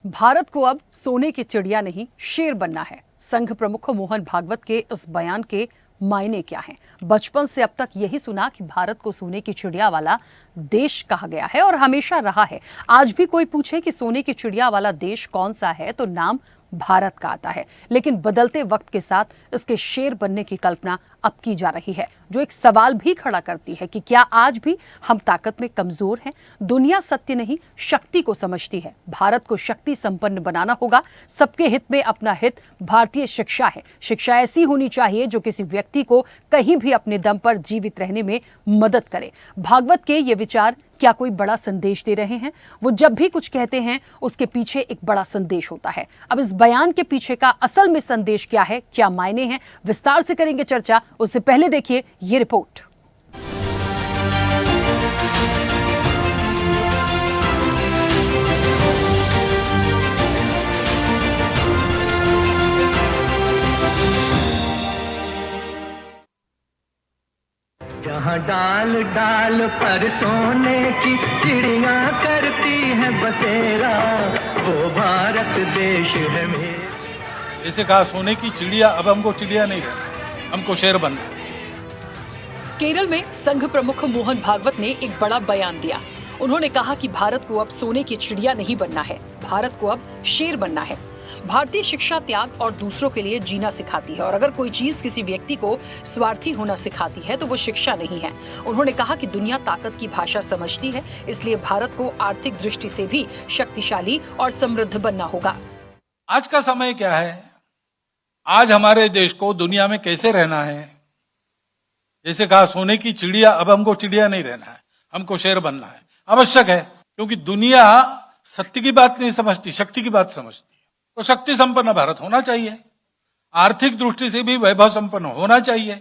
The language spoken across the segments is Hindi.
भारत को अब सोने की चिड़िया नहीं शेर बनना है। संघ प्रमुख मोहन भागवत के इस बयान के मायने क्या हैं? बचपन से अब तक यही सुना कि भारत को सोने की चिड़िया वाला देश कहा गया है और हमेशा रहा है। आज भी कोई पूछे कि सोने की चिड़िया वाला देश कौन सा है तो नाम भारत का आता है। लेकिन बदलते वक्त के साथ इसके शेर बनने की कल्पना अब की जा रही है, जो एक सवाल भी खड़ा करती है कि क्या आज भी हम ताकत में कमजोर हैं? दुनिया सत्य नहीं शक्ति को समझती है। भारत को शक्ति संपन्न बनाना होगा। सबके हित में अपना हित भारतीय शिक्षा है। शिक्षा ऐसी होनी चाहिए जो किसी व्यक्ति को कहीं भी अपने दम पर जीवित रहने में मदद करे। भागवत के ये विचार क्या कोई बड़ा संदेश दे रहे हैं? वो जब भी कुछ कहते हैं उसके पीछे एक बड़ा संदेश होता है। अब इस बयान के पीछे का असल में संदेश क्या है, क्या मायने हैं, विस्तार से करेंगे चर्चा। उससे पहले देखिए ये रिपोर्ट। जहाँ डाल डाल पर सोने की चिड़िया करती है बसेरा, वो भारत देश है मेरा। जैसे कहा सोने की चिड़िया, अब हमको चिड़िया नहीं रहना, हमको शेर बनना है। केरल में संघ प्रमुख मोहन भागवत ने एक बड़ा बयान दिया। उन्होंने कहा कि भारत को अब सोने की चिड़िया नहीं बनना है, भारत को अब शेर बनना है। भारतीय शिक्षा त्याग और दूसरों के लिए जीना सिखाती है और अगर कोई चीज किसी व्यक्ति को स्वार्थी होना सिखाती है तो वो शिक्षा नहीं है। उन्होंने कहा कि दुनिया ताकत की भाषा समझती है, इसलिए भारत को आर्थिक दृष्टि से भी शक्तिशाली और समृद्ध बनना होगा। आज का समय क्या है? आज हमारे देश को दुनिया में कैसे रहना है? जैसे कहा सोने की चिड़िया, अब हमको चिड़िया नहीं रहना है, हमको शेर बनना है। आवश्यक है, क्योंकि दुनिया सत्य की बात नहीं समझती, शक्ति की बात समझती है। तो शक्ति संपन्न भारत होना चाहिए, आर्थिक दृष्टि से भी वैभव संपन्न होना चाहिए,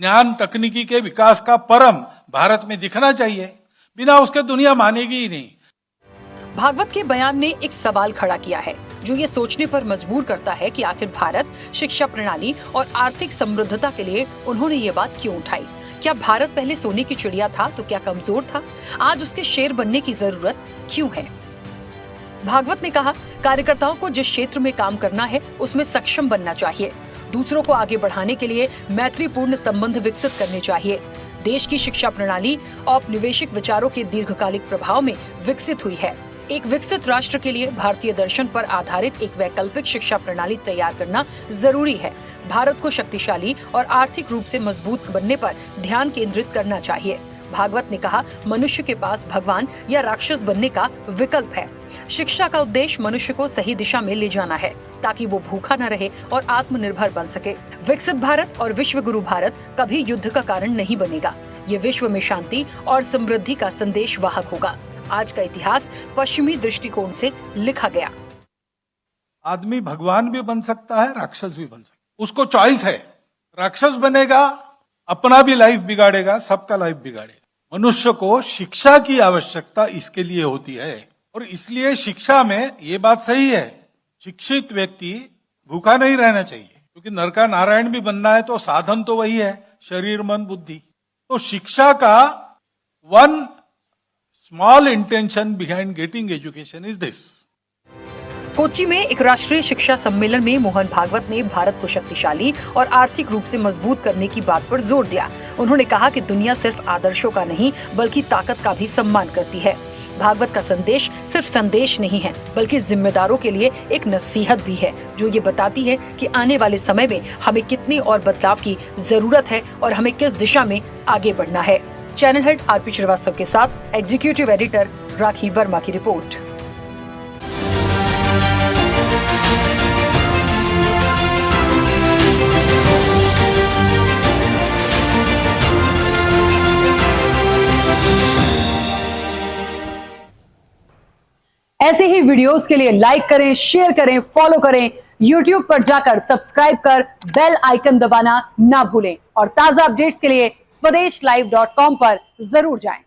ज्ञान तकनीकी के विकास का परम भारत में दिखना चाहिए। बिना उसके दुनिया मानेगी ही नहीं। भागवत के बयान ने एक सवाल खड़ा किया है जो ये सोचने पर मजबूर करता है कि आखिर भारत शिक्षा प्रणाली और आर्थिक समृद्धता के लिए उन्होंने ये बात क्यों उठाई। क्या भारत पहले सोने की चिड़िया था तो क्या कमजोर था? आज उसके शेर बनने की जरूरत क्यों है? भागवत ने कहा, कार्यकर्ताओं को जिस क्षेत्र में काम करना है उसमें सक्षम बनना चाहिए। दूसरों को आगे बढ़ाने के लिए मैत्रीपूर्ण संबंध विकसित करने चाहिए। देश की शिक्षा प्रणाली औपनिवेशिक विचारों के दीर्घकालिक प्रभाव में विकसित हुई है। एक विकसित राष्ट्र के लिए भारतीय दर्शन पर आधारित एक वैकल्पिक शिक्षा प्रणाली तैयार करना जरूरी है। भारत को शक्तिशाली और आर्थिक रूप से मजबूत बनने पर ध्यान केंद्रित करना चाहिए। भागवत ने कहा, मनुष्य के पास भगवान या राक्षस बनने का विकल्प है। शिक्षा का उद्देश्य मनुष्य को सही दिशा में ले जाना है ताकि वो भूखा न रहे और आत्मनिर्भर बन सके। विकसित भारत और विश्व गुरु भारत कभी युद्ध का कारण नहीं बनेगा। ये विश्व में शांति और समृद्धि का संदेश वाहक होगा। आज का इतिहास पश्चिमी दृष्टिकोण से लिखा गया। आदमी भगवान भी बन सकता है, राक्षस भी बन सकता है, उसको चॉइस है। राक्षस बनेगा, अपना भी लाइफ बिगाड़ेगा, सबका लाइफ बिगाड़ेगा। मनुष्य को शिक्षा की आवश्यकता इसके लिए होती है और इसलिए शिक्षा में ये बात सही है, शिक्षित व्यक्ति भूखा नहीं रहना चाहिए, क्योंकि नर का नारायण भी बनना है तो साधन तो वही है, शरीर मन बुद्धि। तो शिक्षा का one small intention behind getting education is this. Kochi में एक राष्ट्रीय शिक्षा सम्मेलन में मोहन भागवत ने भारत को शक्तिशाली और आर्थिक रूप से मजबूत करने की बात पर जोर दिया। उन्होंने कहा कि दुनिया सिर्फ आदर्शों का नहीं बल्कि ताकत का भी सम्मान करती है। भागवत का संदेश सिर्फ संदेश नहीं है बल्कि जिम्मेदारों के लिए एक नसीहत भी है, जो ये बताती है कि आने वाले समय में हमें कितनी और बदलाव की जरूरत है और हमें किस दिशा में आगे बढ़ना है। चैनल हेड आरपी श्रीवास्तव के साथ एग्जीक्यूटिव एडिटर राखी वर्मा की रिपोर्ट। ऐसे ही वीडियोस के लिए लाइक करें, शेयर करें, फॉलो करें। YouTube पर जाकर सब्सक्राइब कर बेल आइकन दबाना ना भूलें और ताजा अपडेट्स के लिए swedeshlive.com पर जरूर जाएं।